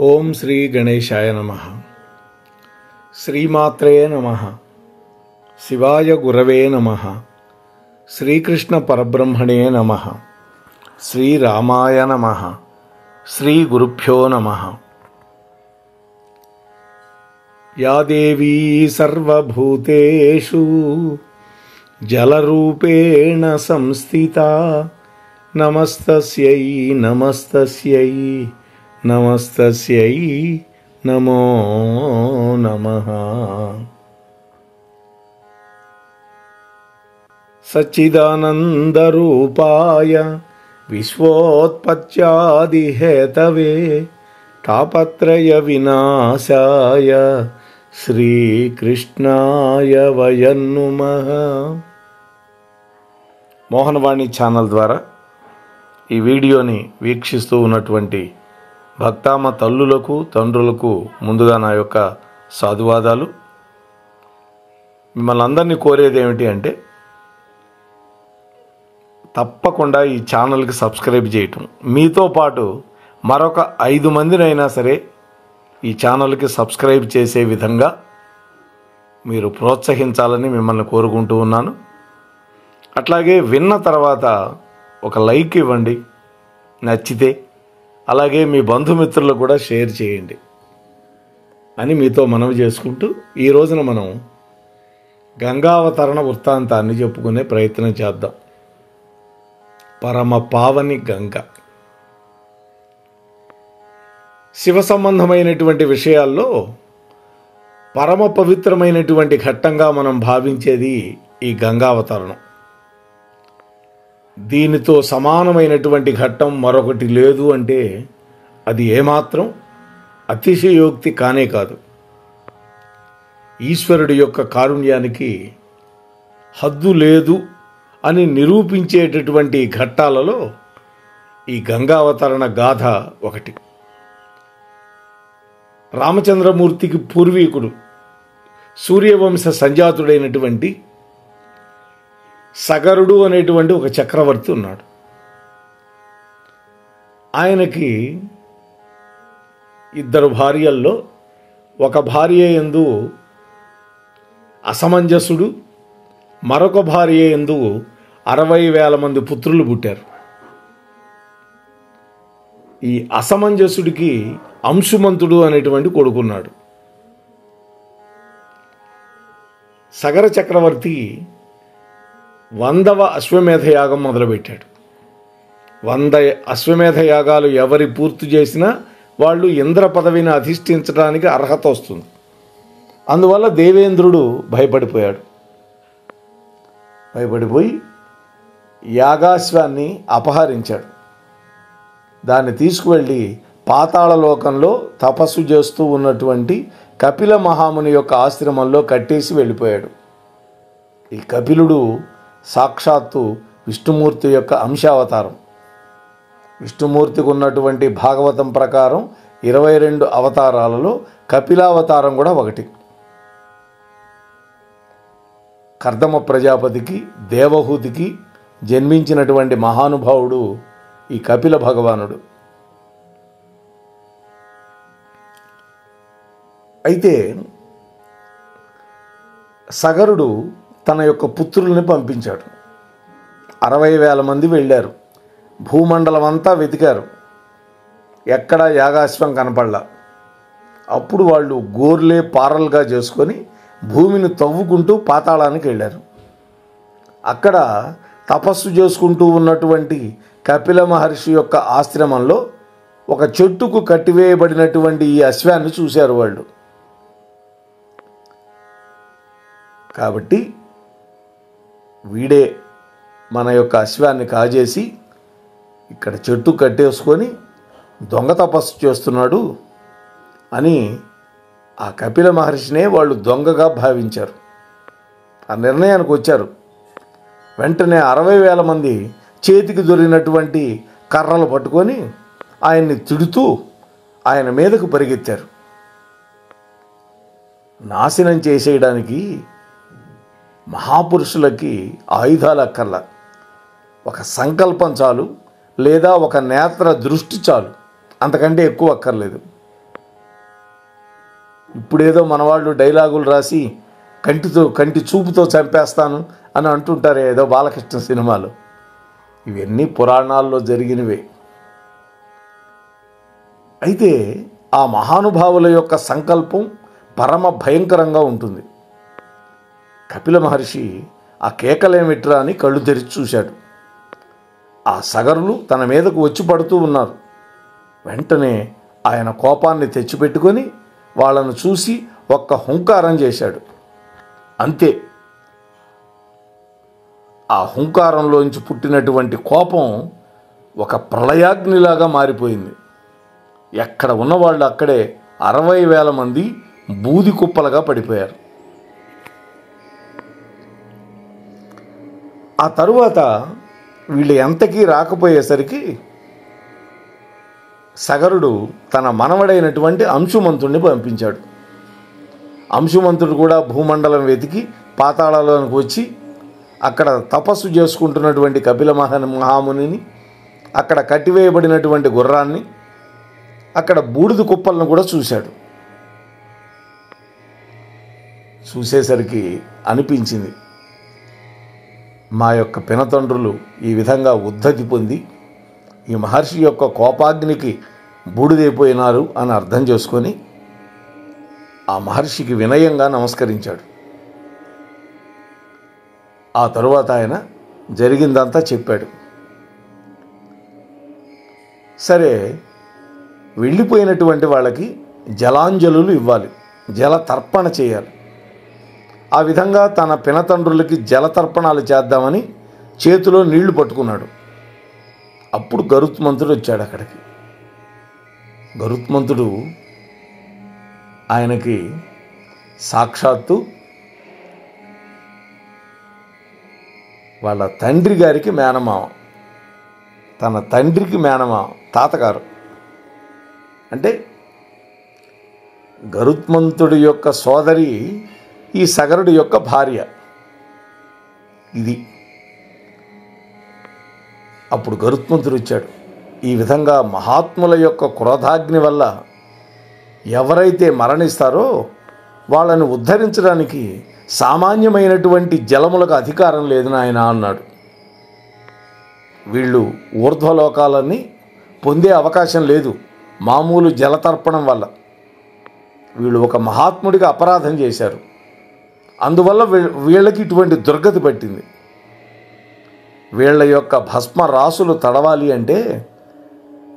ఓం శ్రీ గణేశాయ నమః. శ్రీమాత్రే నమః. శివాయ గురవే నమః. శ్రీకృష్ణ పరబ్రహ్మణే నమః. శ్రీరామాయ నమః. శ్రీ గురుభ్యో నమః. యా దేవీ సర్వభూతేషు జలరూపేణ సంస్థితా నమస్తస్యై నమస్తస్యై నమస్తస్యై నమో నమః. సచ్చిదానందరూపాయ విశ్వోత్పత్యాదిహేతవే తాపత్రయ వినాశాయ శ్రీకృష్ణాయ వయం నమః. మోహనవాణి ఛానల్ ద్వారా ఈ వీడియోని వీక్షిస్తూ ఉన్నటువంటి భక్తామ తల్లులకు తండ్రులకు ముందుగా నా యొక్క సాధువాదాలు. మిమ్మల్ని అందరినీ కోరేది ఏమిటి అంటే తప్పకుండా ఈ ఛానల్కి సబ్స్క్రైబ్ చేయటం, మీతో పాటు మరొక 5 మందినైనా సరే ఈ ఛానల్కి సబ్స్క్రైబ్ చేసే విధంగా మీరు ప్రోత్సహించాలని మిమ్మల్ని కోరుకుంటూ ఉన్నాను. అట్లాగే విన్న తర్వాత ఒక లైక్ ఇవ్వండి నచ్చితే, అలాగే మీ బంధుమిత్రులకు కూడా షేర్ చేయండి అని మీతో మనవి చేసుకుంటూ ఈ రోజున మనం గంగావతరణ వృత్తాంతాన్ని చెప్పుకునే ప్రయత్నం చేద్దాం. పరమ పావని గంగ. శివ సంబంధమైనటువంటి విషయాల్లో పరమ పవిత్రమైనటువంటి ఘట్టంగా మనం భావించేది ఈ గంగావతరణం. దీనితో సమానమైనటువంటి ఘట్టం మరొకటి లేదు అంటే అది ఏమాత్రం అతిశయోక్తి కానే కాదు. ఈశ్వరుడి యొక్క కారుణ్యానికి హద్దు లేదు అని నిరూపించేటటువంటి ఘట్టాలలో ఈ గంగావతరణ గాథ ఒకటి. రామచంద్రమూర్తికి పూర్వీకుడు సూర్యవంశ సంజాతుడైనటువంటి సగరుడు అనేటువంటి ఒక చక్రవర్తి ఉన్నాడు. ఆయనకి 2 భార్యల్లో ఒక భార్య యందు అసమంజసుడు, మరొక భార్య యందు 60,000 మంది పుత్రులు పుట్టారు. ఈ అసమంజసుడికి అంశుమంతుడు అనేటువంటి కొడుకున్నాడు. సగర చక్రవర్తి 100వ అశ్వమేధ యాగం మొదలుపెట్టాడు. 100 అశ్వమేధ యాగాలు ఎవరి పూర్తి చేసినా వాళ్ళు ఇంద్ర పదవిని అధిష్ఠించడానికి అర్హత వస్తుంది. అందువల్ల దేవేంద్రుడు భయపడిపోయి యాగాశ్వాన్ని అపహరించాడు. దాన్ని తీసుకువెళ్ళి పాతాళలోకంలో తపస్సు చేస్తూ ఉన్నటువంటి కపిల మహాముని యొక్క ఆశ్రమంలో కట్టేసి వెళ్ళిపోయాడు. ఈ కపిలుడు సాక్షాత్తు విష్ణుమూర్తి యొక్క అంశావతారం. విష్ణుమూర్తికి ఉన్నటువంటి భాగవతం ప్రకారం 22 అవతారాలలో కపిలావతారం కూడా ఒకటి. కర్దమ ప్రజాపతికి దేవహూతికి జన్మించినటువంటి మహానుభావుడు ఈ కపిల భగవానుడు. అయితే సగరుడు తన యొక్క పుత్రుల్ని పంపించాడు. 60,000 మంది వెళ్ళారు. భూమండలం అంతా వెతికారు, ఎక్కడా యాగాశ్వం కనపడలా. అప్పుడు వాళ్ళు గోర్లే పారలుగా చేసుకొని భూమిని తవ్వుకుంటూ పాతాళానికి వెళ్ళారు. అక్కడ తపస్సు చేసుకుంటూ ఉన్నటువంటి కపిల మహర్షి యొక్క ఆశ్రమంలో ఒక చెట్టుకు కట్టివేయబడినటువంటి ఈ అశ్వాన్ని చూశారు వాళ్ళు. కాబట్టి వీడే మన యొక్క అశ్వాన్ని కాజేసి ఇక్కడ చెట్టు కట్టేసుకొని దొంగ తపస్సు చేస్తున్నాడు అని ఆ కపిల మహర్షినే వాళ్ళు దొంగగా భావించారు. ఆ నిర్ణయానికి వచ్చారు. వెంటనే 60,000 మంది చేతికి దొరికినటువంటి కర్రలు పట్టుకొని ఆయన్ని తిడుతూ ఆయన మీదకు పరిగెత్తారు. నాశనం చేసేయడానికి మహాపురుషులకి ఆయుధాలు అక్కర్లా, ఒక సంకల్పం చాలు, లేదా ఒక నేత్ర దృష్టి చాలు, అంతకంటే ఎక్కువ అక్కర్లేదు. ఇప్పుడేదో మనవాళ్ళు డైలాగులు రాసి కంటి చూపుతో చంపేస్తాను అని అంటుంటారే ఏదో బాలకృష్ణ సినిమాలో. ఇవన్నీ పురాణాల్లో జరిగినవే. అయితే ఆ మహానుభావుల యొక్క సంకల్పం పరమ భయంకరంగా ఉంటుంది. కపిల మహర్షి ఆ కేకలేమిట్రా అని కళ్ళు తెరిచి చూశాడు. ఆ సగరులు తన మీదకు వచ్చి పడుతూ ఉన్నారు. వెంటనే ఆయన కోపాన్ని తెచ్చిపెట్టుకొని వాళ్ళను చూసి ఒక్క హుంకారం చేశాడు. అంతే. ఆ హుంకారంలోంచి పుట్టినటువంటి కోపం ఒక ప్రళయాగ్నిలాగా మారిపోయింది. ఎక్కడ ఉన్నవాళ్ళు అక్కడే 60,000 మంది బూది కుప్పలుగా పడిపోయారు. ఆ తరువాత వీళ్ళు ఎంతకీ రాకపోయేసరికి సగరుడు తన మనవడైనటువంటి అంశుమంతుడిని పంపించాడు. అంశుమంతుడు కూడా భూమండలం వెతికి పాతాళాలోనికి వచ్చి అక్కడ తపస్సు చేసుకుంటున్నటువంటి కపిల మహామునిని, అక్కడ కట్టివేయబడినటువంటి గుర్రాన్ని, అక్కడ బూడిద కుప్పలను కూడా చూశాడు. చూసేసరికి అనిపించింది, మా యొక్క పినతండ్రులు ఈ విధంగా ఉద్ధతి పొంది ఈ మహర్షి యొక్క కోపాగ్నికి బూడిదైపోయినారు అని అర్థం చేసుకొని ఆ మహర్షికి వినయంగా నమస్కరించాడు. ఆ తరువాత ఆయన జరిగిందంతా చెప్పాడు. సరే, వెళ్ళిపోయినటువంటి వాళ్ళకి జలాంజలులు ఇవ్వాలి, జల తర్పణ చేయాలి. ఆ విధంగా తన పినతండ్రులకి జలతర్పణాలు చేద్దామని చేతిలో నీళ్లు పట్టుకున్నాడు. అప్పుడు గరుత్మంతుడు వచ్చాడు అక్కడికి. గరుత్మంతుడు ఆయనకి సాక్షాత్తు వాళ్ళ తండ్రి గారికి మేనమామ, తన తండ్రికి మేనమామ, తాతగారు. అంటే గరుత్మంతుడి యొక్క సోదరి ఈ సగరుడి యొక్క భార్య. ఇది. అప్పుడు గరుత్మంతుడు వచ్చాడు. ఈ విధంగా మహాత్ముల యొక్క క్రోధాగ్ని వల్ల ఎవరైతే మరణిస్తారో వాళ్ళని ఉద్ధరించడానికి సామాన్యమైనటువంటి జలములకు అధికారం లేదు నాయన అన్నాడు. వీళ్ళు ఊర్ధ్వలోకాలన్నీ పొందే అవకాశం లేదు మామూలు జలతర్పణం వల్ల. వీళ్ళు ఒక మహాత్ముడికి అపరాధం చేశారు. అందువల్ల వీళ్ళకి ఇటువంటి దుర్గతి పట్టింది. వీళ్ళ యొక్క భస్మ రాసులు తడవాలి అంటే,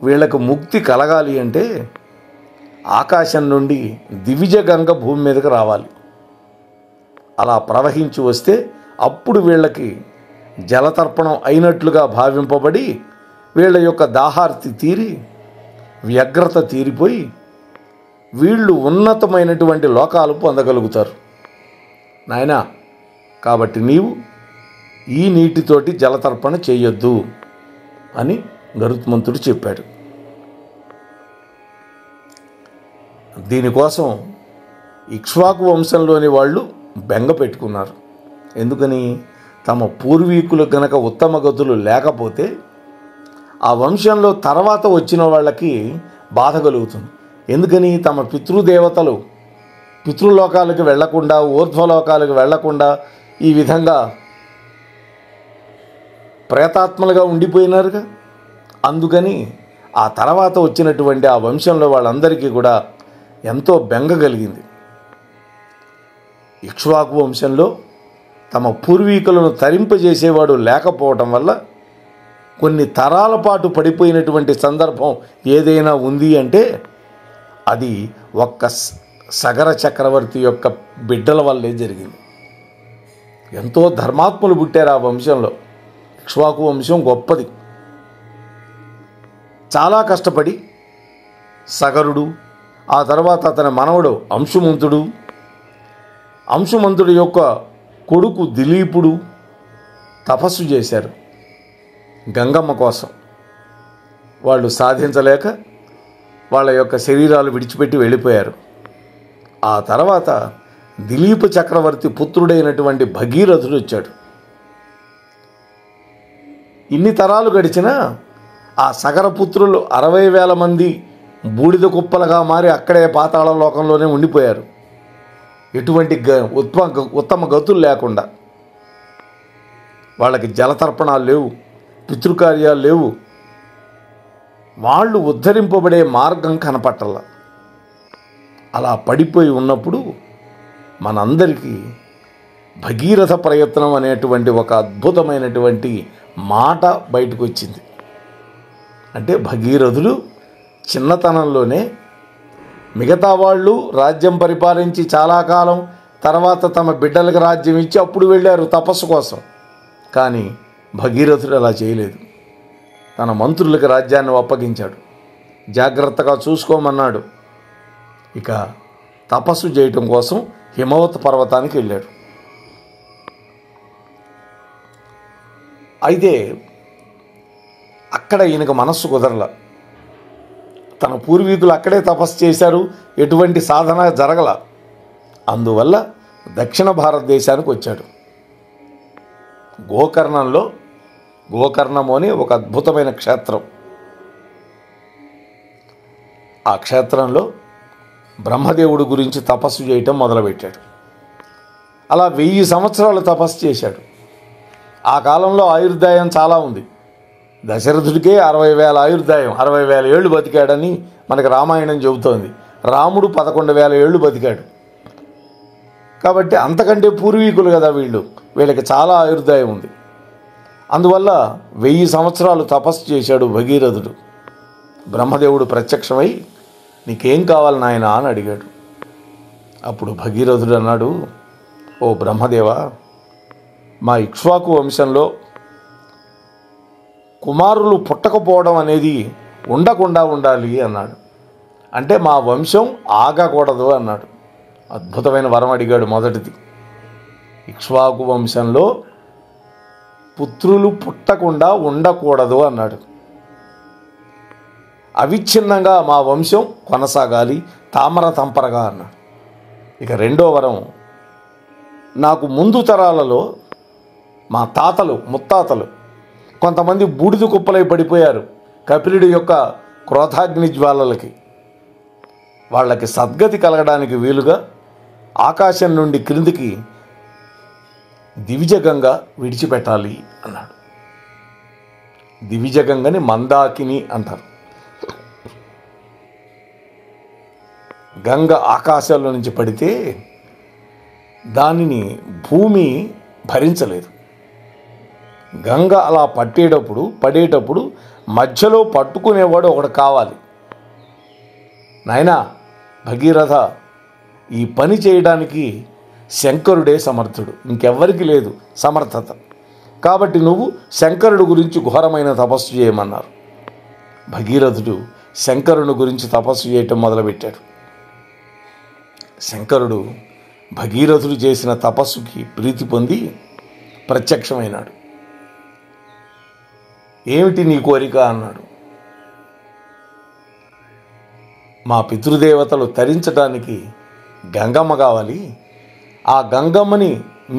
వీళ్ళకు ముక్తి కలగాలి అంటే ఆకాశం నుండి దివిజ గంగ భూమి మీదకి రావాలి. అలా ప్రవహించి వస్తే అప్పుడు వీళ్ళకి జలతర్పణం అయినట్లుగా భావింపబడి వీళ్ళ యొక్క దాహార్తి తీరి వ్యగ్రత తీరిపోయి వీళ్ళు ఉన్నతమైనటువంటి లోకాలు పొందగలుగుతారు నాయనా. కాబట్టి నీవు ఈ నీటితోటి జలతర్పణ చేయొద్దు అని గరుత్మంతుడు చెప్పాడు. దీనికోసం ఇక్ష్వాకు వంశంలోని వాళ్ళు బెంగ పెట్టుకున్నారు. ఎందుకని? తమ పూర్వీకులు గనక ఉత్తమ గతులు లేకపోతే ఆ వంశంలో తర్వాత వచ్చిన వాళ్ళకి బాధ కలుగుతుంది. ఎందుకని? తమ పితృదేవతలు పితృలోకాలకు వెళ్లకుండా, ఊర్ధ్వలోకాలకు వెళ్లకుండా ఈ విధంగా ప్రేతాత్మలుగా ఉండిపోయినారుగా. అందుకని ఆ తర్వాత వచ్చినటువంటి ఆ వంశంలో వాళ్ళందరికీ కూడా ఎంతో బెంగ కలిగింది. ఇక్ష్వాకు వంశంలో తమ పూర్వీకులను తరింపజేసేవాడు లేకపోవటం వల్ల కొన్ని తరాల పాటు పడిపోయినటువంటి సందర్భం ఏదైనా ఉంది అంటే అది ఒక్క సగర చక్రవర్తి యొక్క బిడ్డల వల్లే జరిగింది. ఎంతో ధర్మాత్ములు పుట్టారు ఆ వంశంలో. ఇక్ష్వాకు వంశం గొప్పది. చాలా కష్టపడి సగరుడు, ఆ తర్వాత అతని మనవడు అంశుమంతుడు యొక్క కొడుకు దిలీపుడు తపస్సు చేశారు గంగమ్మ కోసం. వాళ్ళు సాధించలేక వాళ్ళ యొక్క శరీరాలు విడిచిపెట్టి వెళ్ళిపోయారు. ఆ తర్వాత దిలీప చక్రవర్తి పుత్రుడైనటువంటి భగీరథుడు వచ్చాడు. ఇన్ని తరాలు గడిచినా ఆ సగరపుత్రులు 60,000 మంది బూడిద కుప్పలుగా మారి అక్కడే పాతాళ లోకంలోనే ఉండిపోయారు. ఎటువంటి ఉత్తమ గతులు లేకుండా. వాళ్ళకి జలతర్పణాలు లేవు, పితృకార్యాలు లేవు. వాళ్ళు ఉద్ధరింపబడే మార్గం కనపట్టాల. అలా పడిపోయి ఉన్నప్పుడు మనందరికీ భగీరథ ప్రయత్నం అనేటువంటి ఒక అద్భుతమైనటువంటి మాట బయటకు వచ్చింది. అంటే భగీరథుడు చిన్నతనంలోనే మిగతా వాళ్ళు రాజ్యం పరిపాలించి చాలా కాలం తర్వాత తమ బిడ్డలకు రాజ్యం ఇచ్చి అప్పుడు వెళ్ళారు తపస్సు కోసం. కానీ భగీరథుడు అలా చేయలేదు. తన మంత్రులకు రాజ్యాన్ని అప్పగించాడు, జాగ్రత్తగా చూసుకోమన్నాడు. ఇక తపస్సు చేయటం కోసం హిమవత్ పర్వతానికి వెళ్ళాడు. అయితే అక్కడ ఈయనకు మనస్సు కుదరల. తన పూర్వీకులు అక్కడే తపస్సు చేశారు, ఎటువంటి సాధన జరగల. అందువల్ల దక్షిణ భారతదేశానికి వచ్చాడు. గోకర్ణము అని ఒక అద్భుతమైన క్షేత్రం. ఆ క్షేత్రంలో బ్రహ్మదేవుడి గురించి తపస్సు చేయటం మొదలుపెట్టాడు. అలా 1000 సంవత్సరాలు తపస్సు చేశాడు. ఆ కాలంలో ఆయుర్దాయం చాలా ఉంది. దశరథుడికే 60,000 ఆయుర్దాయం, 60,000 ఏళ్ళు బతికాడని మనకు రామాయణం చెబుతోంది. రాముడు 11,000 ఏళ్ళు బతికాడు. కాబట్టి అంతకంటే పూర్వీకులు కదా వీళ్ళకి చాలా ఆయుర్దాయం ఉంది. అందువల్ల 1000 సంవత్సరాలు తపస్సు చేశాడు భగీరథుడు. బ్రహ్మదేవుడు ప్రత్యక్షమై నీకేం కావాలి నాయనా అని అడిగాడు. అప్పుడు భగీరథుడు అన్నాడు, ఓ బ్రహ్మదేవా, మా ఇక్ష్వాకు వంశంలో కుమారులు పుట్టకపోవడం అనేది ఉండకుండా ఉండాలి అన్నాడు. అంటే మా వంశం ఆగకూడదు అన్నాడు. అద్భుతమైన వరం అడిగాడు. మొదటిది, ఇక్ష్వాకు వంశంలో పుత్రులు పుట్టకుండా ఉండకూడదు అన్నాడు. అవిచ్ఛిన్నంగా మా వంశం కొనసాగాలి, తామర తంపరగా అన్నాడు. ఇక రెండో వరం, నాకు ముందు తరాలలో మా తాతలు ముత్తాతలు కొంతమంది బూడిద కుప్పలై పడిపోయారు కపిలుడి యొక్క క్రోధాగ్ని జ్వాలలకి. వాళ్ళకి సద్గతి కలగడానికి వీలుగా ఆకాశం నుండి క్రిందికి దివిజగంగా విడిచిపెట్టాలి అన్నాడు. దివిజగంగని మందాకిని అంటారు. గంగ ఆకాశాల్లో నుంచి పడితే దానిని భూమి భరించలేదు. గంగ అలా పడేటప్పుడు మధ్యలో పట్టుకునేవాడు ఒకడు కావాలి. నాయనా భగీరథ, ఈ పని చేయడానికి శంకరుడే సమర్థుడు, ఇంకెవ్వరికి లేదు సమర్థత. కాబట్టి నువ్వు శంకరుడు గురించి ఘోరమైన తపస్సు చేయమన్నారు. భగీరథుడు శంకరుని గురించి తపస్సు చేయటం మొదలుపెట్టాడు. శంకరుడు భగీరథుడు చేసిన తపస్సుకి ప్రీతి పొంది ప్రత్యక్షమైనాడు. ఏమిటి నీ కోరిక అన్నాడు. మా పితృదేవతలు తరించడానికి గంగమ్మ కావాలి, ఆ గంగమ్మని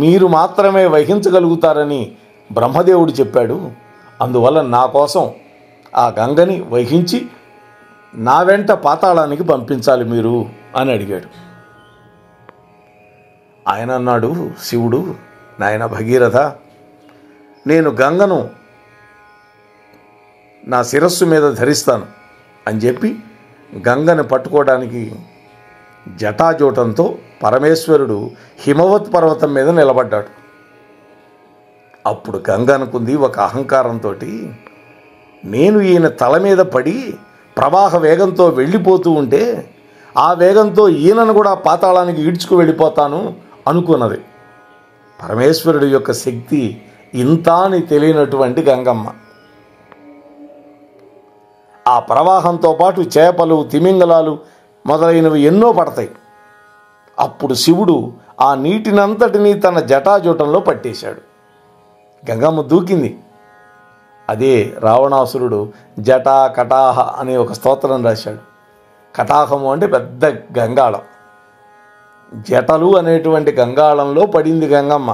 మీరు మాత్రమే వహించగలుగుతారని బ్రహ్మదేవుడు చెప్పాడు. అందువల్ల నా కోసం ఆ గంగని వహించి నా వెంట పాతాళానికి పంపించాలి మీరు అని అడిగాడు. ఆయన అన్నాడు, శివుడు, నాయన భగీరథ, నేను గంగను నా శిరస్సు మీద ధరిస్తాను అని చెప్పి గంగను పట్టుకోవడానికి జటాజూటంతో పరమేశ్వరుడు హిమవత్ పర్వతం మీద నిలబడ్డాడు. అప్పుడు గంగ అనుకుంది ఒక అహంకారంతో, నేను ఈయన తల మీద పడి ప్రవాహ వేగంతో వెళ్ళిపోతూ ఉంటే ఆ వేగంతో ఈయనను కూడా పాతాళానికి ఈడ్చుకు వెళ్ళిపోతాను అనుకున్నది. పరమేశ్వరుడి యొక్క శక్తి ఇంత అని తెలియనటువంటి గంగమ్మ ఆ ప్రవాహంతో పాటు చేపలు, తిమింగలాలు మొదలైనవి ఎన్నో పడతాయి. అప్పుడు శివుడు ఆ నీటినంతటినీ తన జటాజూటంలో పట్టేశాడు. గంగమ్మ దూకింది. అదే రావణాసురుడు జటా కటాహ అనే ఒక స్తోత్రం రాశాడు. కటాహము అంటే పెద్ద గంగాళం, జటలు అనేటువంటి గంగాళంలో పడింది గంగమ్మ.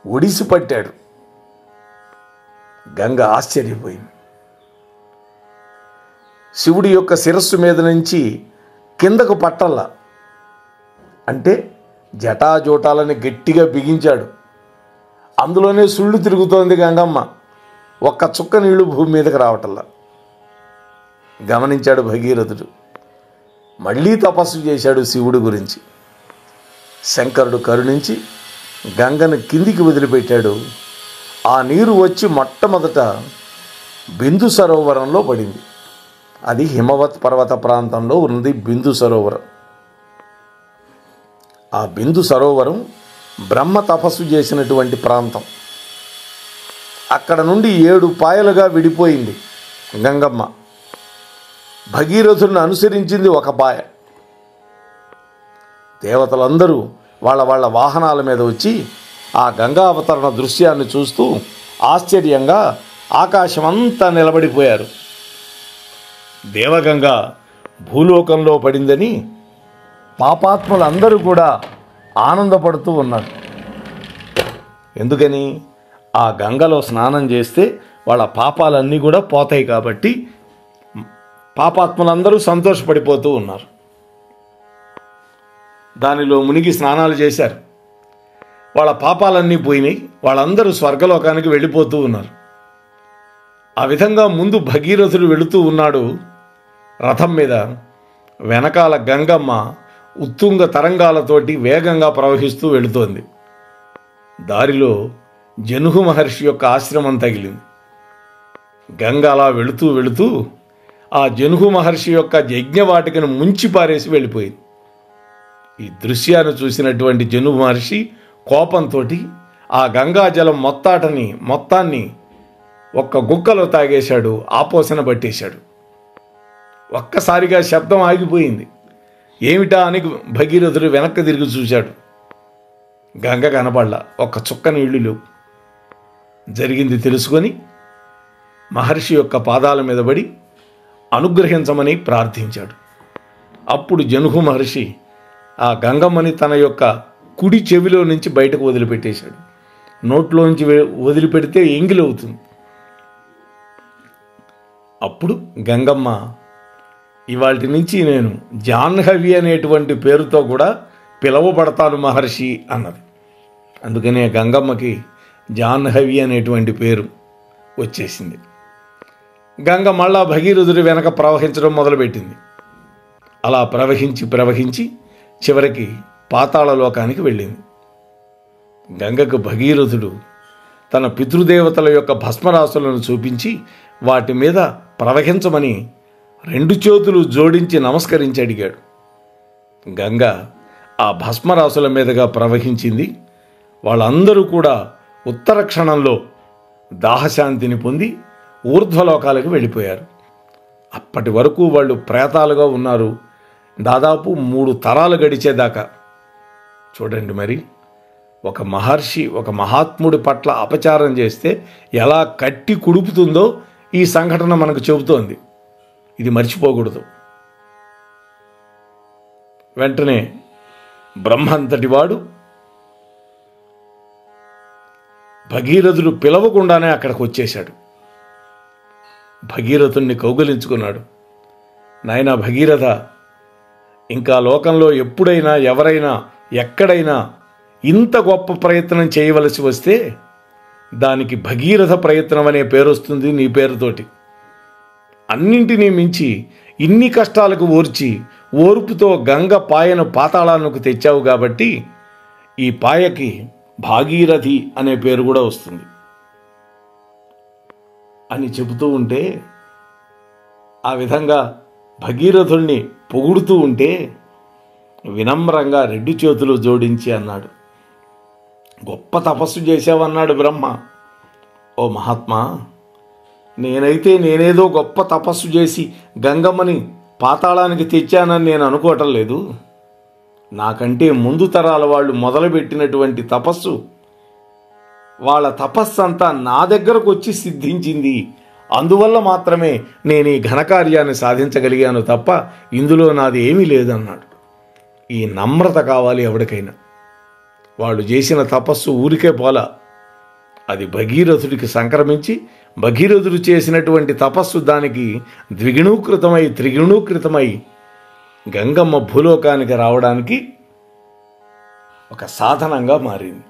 ఒడిసి పట్టాడు. గంగ ఆశ్చర్యపోయింది. శివుడి యొక్క శిరస్సు మీద నుంచి కిందకు పట్టల్ల, అంటే జటాజోటాలని గట్టిగా బిగించాడు. అందులోనే సుళ్ళు తిరుగుతోంది గంగమ్మ. ఒక్క చుక్క నీళ్లు భూమి మీదకి రావటల్లా. గమనించాడు భగీరథుడు. మళ్ళీ తపస్సు చేశాడు శివుడి గురించి. శంకరుడు కరుణించి గంగను కిందికి వదిలిపెట్టాడు. ఆ నీరు వచ్చి మొట్టమొదట బిందు సరోవరంలో పడింది. అది హిమవత్ పర్వత ప్రాంతంలో ఉంది బిందు సరోవరం. ఆ బిందు సరోవరం బ్రహ్మ తపస్సు చేసినటువంటి ప్రాంతం. అక్కడ నుండి 7 పాయలుగా విడిపోయింది గంగమ్మ. భగీరథుడిని అనుసరించింది ఒక పాయ. దేవతలందరూ వాళ్ళ వాళ్ళ వాహనాల మీద వచ్చి ఆ గంగా అవతరణ దృశ్యాన్ని చూస్తూ ఆశ్చర్యంగా ఆకాశమంతా నిలబడిపోయారు. దేవగంగ భూలోకంలో పడిందని పాపాత్ములందరూ కూడా ఆనందపడుతూ ఉన్నారు. ఎందుకని? ఆ గంగలో స్నానం చేస్తే వాళ్ళ పాపాలన్నీ కూడా పోతాయి కాబట్టి పాపాత్ములందరూ సంతోషపడిపోతూ ఉన్నారు. దానిలో మునిగి స్నానాలు చేశారు. వాళ్ళ పాపాలన్నీ పోయినాయి. వాళ్ళందరూ స్వర్గలోకానికి వెళ్ళిపోతూ ఉన్నారు. ఆ విధంగా ముందు భగీరథుడు వెళుతూ ఉన్నాడు రథం మీద. వెనకాల గంగమ్మ ఉత్తుంగ తరంగాలతోటి వేగంగా ప్రవహిస్తూ వెళుతోంది. దారిలో జనుహు మహర్షి యొక్క ఆశ్రమం తగిలింది. గంగ అలా వెళుతూ వెళుతూ ఆ జనుహు మహర్షి యొక్క యజ్ఞవాటికను ముంచి పారేసి వెళ్ళిపోయింది. ఈ దృశ్యాన్ని చూసినటువంటి జనుహు మహర్షి కోపంతో ఆ గంగాజలం మొత్తాన్ని ఒక్క గుక్కలో తాగేశాడు. ఆపోసన పట్టేశాడు. ఒక్కసారిగా శబ్దం ఆగిపోయింది. ఏమిటా అని భగీరథుడు వెనక్కి తిరిగి చూశాడు. గంగ కనపడలా. ఒక్క చుక్క నీళ్లు లేవు. జరిగింది తెలుసుకొని మహర్షి యొక్క పాదాల మీద పడి అనుగ్రహించమని ప్రార్థించాడు. అప్పుడు జనుహు మహర్షి ఆ గంగమ్మని తన యొక్క కుడి చెవిలో నుంచి బయటకు వదిలిపెట్టేశాడు. నోట్లోంచి వదిలిపెడితే ఎంగిలవుతుంది. అప్పుడు గంగమ్మ, ఇవాటి నుంచి నేను జాహ్నవి అనేటువంటి పేరుతో కూడా పిలువబడతాను మహర్షి అన్నది. అందుకనే గంగమ్మకి జాహ్నవి అనేటువంటి పేరు వచ్చేసింది. గంగ మళ్ళా భగీరథుడి వెనక ప్రవహించడం మొదలుపెట్టింది. అలా ప్రవహించి చివరికి పాతాళలోకానికి వెళ్ళింది. గంగకు భగీరథుడు తన పితృదేవతల యొక్క భస్మరాశులను చూపించి వాటి మీద ప్రవహించమని 2 చేతులు జోడించి నమస్కరించి అడిగాడు. గంగ ఆ భస్మరాశుల మీదుగా ప్రవహించింది. వాళ్ళందరూ కూడా ఉత్తర క్షణంలో దాహశాంతిని పొంది ఊర్ధ్వలోకాలకు వెళ్ళిపోయారు. అప్పటి వరకు వాళ్ళు ప్రేతాలుగా ఉన్నారు. దాదాపు 3 తరాలు గడిచేదాకా. చూడండి మరి, ఒక మహర్షి ఒక మహాత్ముడి పట్ల అపచారం చేస్తే ఎలా కట్టి కుడుపుతుందో ఈ సంఘటన మనకు చెబుతోంది. ఇది మర్చిపోకూడదు. వెంటనే బ్రహ్మంతటి వాడు భగీరథుడు పిలవకుండానే అక్కడికి వచ్చేశాడు. భగీరథుణ్ణి కౌగిలించుకున్నాడు. నాయనా భగీరథ, ఇంకా లోకంలో ఎప్పుడైనా ఎవరైనా ఎక్కడైనా ఇంత గొప్ప ప్రయత్నం చేయవలసి వస్తే దానికి భగీరథ ప్రయత్నం అనే పేరు వస్తుంది నీ పేరుతోటి. అన్నింటినీ మించి ఇన్ని కష్టాలకు ఓర్పుతో గంగ పాయను పాతాళానికి తెచ్చావు కాబట్టి ఈ పాయకి భాగీరథి అనే పేరు కూడా వస్తుంది అని చెబుతూ ఉంటే, ఆ విధంగా భగీరథుణ్ణి పొగుడుతూ ఉంటే వినమ్రంగా 2 చేతులు జోడించి అన్నాడు, గొప్ప తపస్సు చేశావన్నాడు బ్రహ్మ. ఓ మహాత్మా, నేనేదో గొప్ప తపస్సు చేసి గంగమ్మని పాతాళానికి తెచ్చానని నేను అనుకోవటం లేదు. నాకంటే ముందు తరాల వాళ్ళు మొదలుపెట్టినటువంటి తపస్సు, వాళ్ళ తపస్సు అంతా నా దగ్గరకు వచ్చి సిద్ధించింది. అందువల్ల మాత్రమే నేను ఈ ఘనకార్యాన్ని సాధించగలిగాను తప్ప ఇందులో నాది ఏమీ లేదన్నాడు. ఈ నమ్రత కావాలి ఎవరికైనా. వాళ్ళు చేసిన తపస్సు ఊరికే పోలా, అది భగీరథుడికి సంక్రమించి భగీరథుడు చేసినటువంటి తపస్సు దానికి ద్విగుణీకృతమై త్రిగుణీకృతమై గంగమ్మ భూలోకానికి రావడానికి ఒక సాధనంగా మారింది.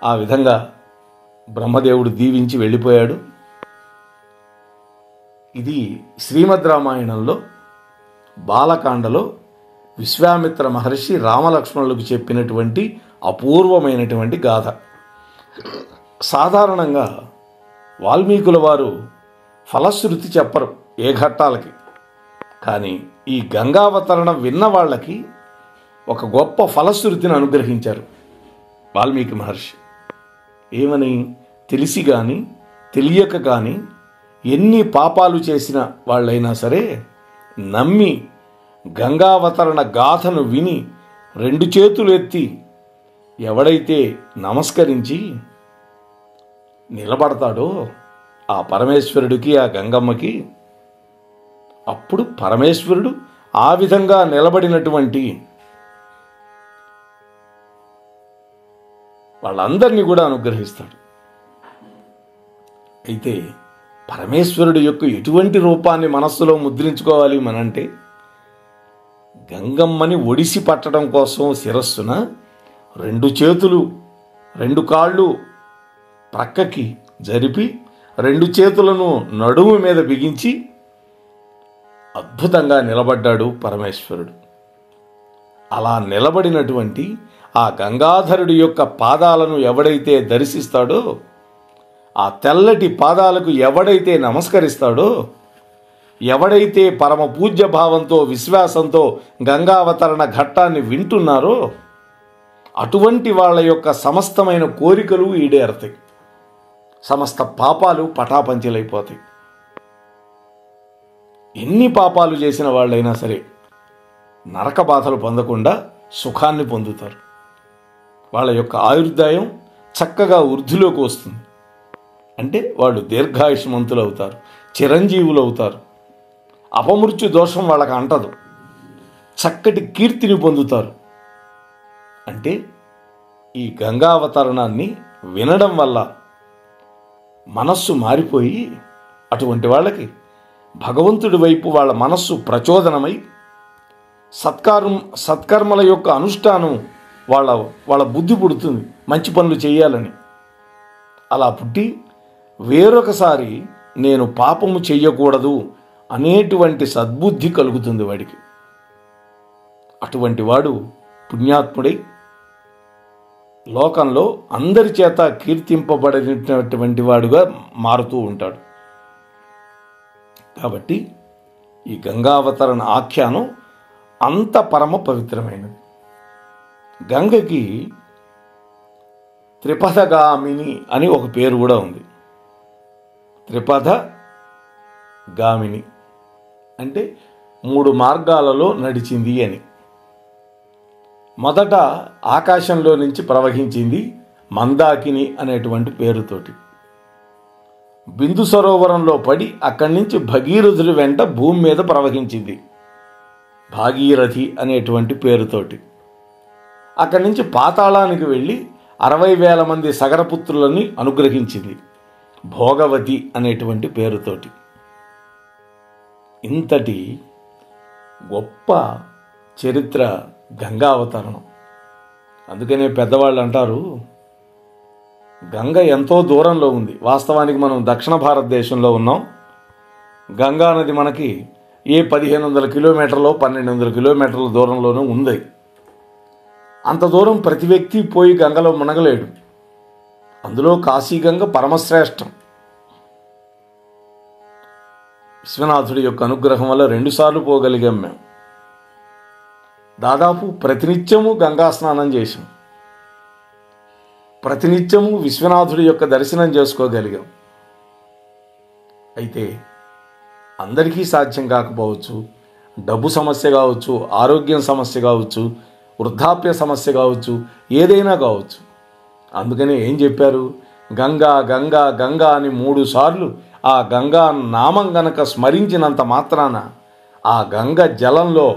ఆ విధంగా బ్రహ్మదేవుడు దీవించి వెళ్ళిపోయాడు. ఇది శ్రీమద్ రామాయణంలో బాలకాండలో విశ్వామిత్ర మహర్షి రామలక్ష్మణులకు చెప్పినటువంటి అపూర్వమైనటువంటి గాథ. సాధారణంగా వాల్మీకుల వారు ఫలశ్రుతి చెప్పరు ఏ ఘట్టాలకి, కానీ ఈ గంగావతరణం విన్న వాళ్ళకి ఒక గొప్ప ఫలశ్రుతిని అనుగ్రహించారు వాల్మీకి మహర్షి. ఏమని? తెలిసి కానీ తెలియక కానీ ఎన్ని పాపాలు చేసిన వాళ్ళైనా సరే నమ్మి గంగావతరణ గాథను విని 2 చేతులు ఎత్తి ఎవడైతే నమస్కరించి నిలబడతాడో ఆ పరమేశ్వరుడికి, ఆ గంగమ్మకి, అప్పుడు పరమేశ్వరుడు ఆ విధంగా నిలబడినటువంటి వాళ్ళందరినీ కూడా అనుగ్రహిస్తాడు. అయితే పరమేశ్వరుడు యొక్క ఎటువంటి రూపాన్ని మనస్సులో ముద్రించుకోవాలి మనంటే, గంగమ్మని ఒడిసి పట్టడం కోసం శిరస్సున 2 చేతులు 2 కాళ్ళు ప్రక్కకి జరిపి 2 చేతులను నడుము మీద బిగించి అద్భుతంగా నిలబడ్డాడు పరమేశ్వరుడు. అలా నిలబడినటువంటి ఆ గంగాధరుడి యొక్క పాదాలను ఎవడైతే దర్శిస్తాడో, ఆ తెల్లటి పాదాలకు ఎవడైతే నమస్కరిస్తాడో, ఎవడైతే పరమ పూజ్య భావంతో విశ్వాసంతో గంగావతరణ ఘట్టాన్ని వింటున్నారో అటువంటి వాళ్ళ యొక్క సమస్తమైన కోరికలు ఈడేరతాయి, సమస్త పాపాలు పటాపంచలైపోతాయి. ఎన్ని పాపాలు చేసిన వాళ్ళైనా సరే నరక బాధలు పొందకుండా సుఖాన్ని పొందుతారు. వాళ్ళ యొక్క ఆయుర్దాయం చక్కగా వృద్ధిలోకి వస్తుంది. అంటే వాళ్ళు దీర్ఘాయుష్మంతులు అవుతారు, చిరంజీవులు అవుతారు. అపమృత్యు దోషం వాళ్ళకి అంటదు, చక్కటి కీర్తిని పొందుతారు. అంటే ఈ గంగావతరణాన్ని వినడం వల్ల మనస్సు మారిపోయి అటువంటి వాళ్ళకి భగవంతుడి వైపు వాళ్ళ మనస్సు ప్రచోదనమై సత్కర్మల యొక్క అనుష్ఠానం వాళ్ళ బుద్ధి పుడుతుంది, మంచి పనులు చేయాలని. అలా పుట్టి వేరొకసారి నేను పాపము చెయ్యకూడదు అనేటువంటి సద్బుద్ధి కలుగుతుంది వాడికి. అటువంటి వాడు పుణ్యాత్ముడై లోకంలో అందరి చేత కీర్తింపబడినటువంటి వాడుగా మారుతూ ఉంటాడు. కాబట్టి ఈ గంగావతరణ ఆఖ్యానం అంత పరమ పవిత్రమైనది. గంగకి త్రిపథగామిని అని ఒక పేరు కూడా ఉంది. త్రిపథ గామిని అంటే 3 మార్గాలలో నడిచింది అని. మొదట ఆకాశంలో నుంచి ప్రవహించింది మందాకిని అనేటువంటి పేరుతోటి. బిందు సరోవరంలో పడి అక్కడి నుంచి భగీరథుడి వెంట భూమి మీద ప్రవహించింది భాగీరథి అనేటువంటి పేరుతోటి. అక్కడి నుంచి పాతాళానికి వెళ్ళి 60,000 మంది సగరపుత్రులని అనుగ్రహించింది భోగవతి అనేటువంటి పేరుతోటి. ఇంతటి గొప్ప చరిత్ర గంగావతరణం. అందుకనే పెద్దవాళ్ళు అంటారు గంగ ఎంతో దూరంలో ఉంది. వాస్తవానికి మనం దక్షిణ భారతదేశంలో ఉన్నాం. గంగా నది మనకి 1500 కిలోమీటర్లో 1200 కిలోమీటర్ల దూరంలోనూ ఉంది. అంత దూరం ప్రతి వ్యక్తి పోయి గంగలో మునగలేడు. అందులో కాశీగంగ పరమశ్రేష్టం. విశ్వనాథుడి యొక్క అనుగ్రహం వల్ల 2 సార్లు పోగలిగాం మేము. దాదాపు ప్రతినిత్యము గంగా స్నానం చేసాం, ప్రతినిత్యము విశ్వనాథుడి యొక్క దర్శనం చేసుకోగలిగాం. అయితే అందరికీ సాధ్యం కాకపోవచ్చు. డబ్బు సమస్య కావచ్చు, ఆరోగ్యం సమస్య కావచ్చు, వృద్ధాప్య సమస్య కావచ్చు, ఏదైనా కావచ్చు. అందుకని ఏం చెప్పారు? గంగా గంగా గంగా అని 3 సార్లు ఆ గంగా నామం గనక స్మరించినంత మాత్రాన ఆ గంగ జలంలో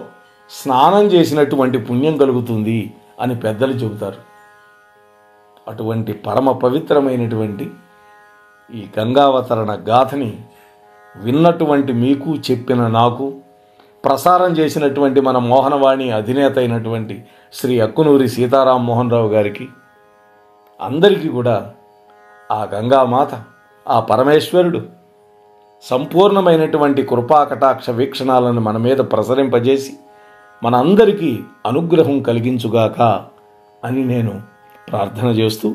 స్నానం చేసినటువంటి పుణ్యం కలుగుతుంది అని పెద్దలు చెబుతారు. అటువంటి పరమ పవిత్రమైనటువంటి ఈ గంగావతరణ గాథని విన్నటువంటి మీకు, చెప్పిన నాకు, ప్రసారం చేసినటువంటి మన మోహనవాణి అధినేత అయినటువంటి శ్రీ అక్కునూరి సీతారాం మోహన్ రావు గారికి, అందరికీ కూడా ఆ గంగామాత, ఆ పరమేశ్వరుడు సంపూర్ణమైనటువంటి కృపా కటాక్ష వీక్షణాలను మన మీద ప్రసరింపజేసి మన అందరికీ అనుగ్రహం కలిగించుగాక అని నేను ప్రార్థన చేస్తూ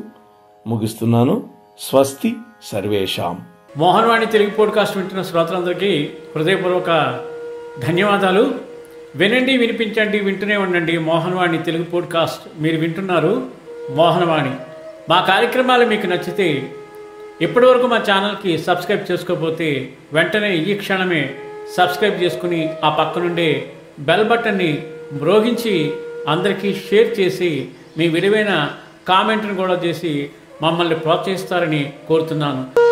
ముగిస్తున్నాను. స్వస్తి సర్వేషాం. మోహనవాణి తెలుగు పోడ్కాస్ట్ వింటున్న శ్రోతలందరికీ హృదయపూర్వక ధన్యవాదాలు. వినండి, వినిపించండి, వింటూనే ఉండండి మోహనవాణి తెలుగు పోడ్కాస్ట్. మీరు వింటున్నారు మోహనవాణి. మా కార్యక్రమాలు మీకు నచ్చితే ఇప్పటివరకు మా ఛానల్కి సబ్స్క్రైబ్ చేసుకోకపోతే వెంటనే ఈ క్షణమే సబ్స్క్రైబ్ చేసుకుని ఆ పక్కనుండే బెల్ బటన్ని మ్రోగించి అందరికీ షేర్ చేసి మీ విలువైన కామెంట్ను కూడా చేసి మమ్మల్ని ప్రోత్సహిస్తారని కోరుతున్నాను.